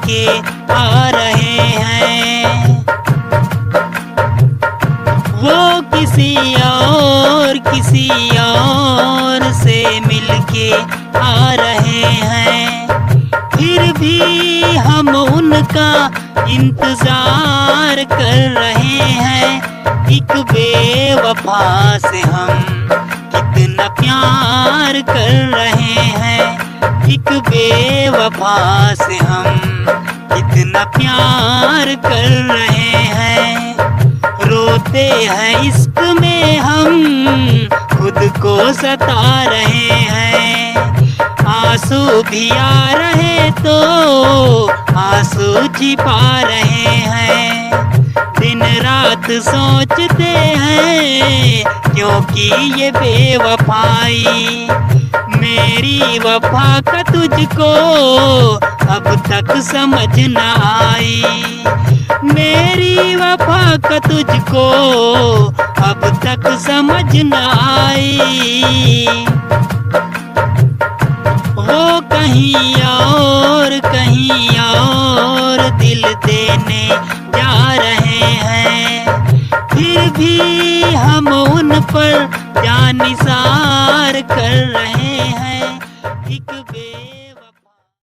के आ रहे हैं। वो किसी और से मिलके आ रहे हैं। फिर भी हम उनका इंतजार कर रहे हैं। एक बेवफा से हम कितना प्यार कर रहे हैं। एक बेवफा से हम कितना प्यार कर रहे हैं। रोते हैं इश्क में हम खुद को सता रहे हैं। आंसू भी आ रहे तो आंसू छिपा रहे हैं। दिन रात सोचते हैं क्योंकि ये बेवफाई मेरी वफा का तुझको अब तक समझ न आई। मेरी वफा का तुझको अब तक समझ न आई। वो कहीं और दिल देने जा रहे हैं। फिर भी हम उन पर जान निसार कर रहे हैं।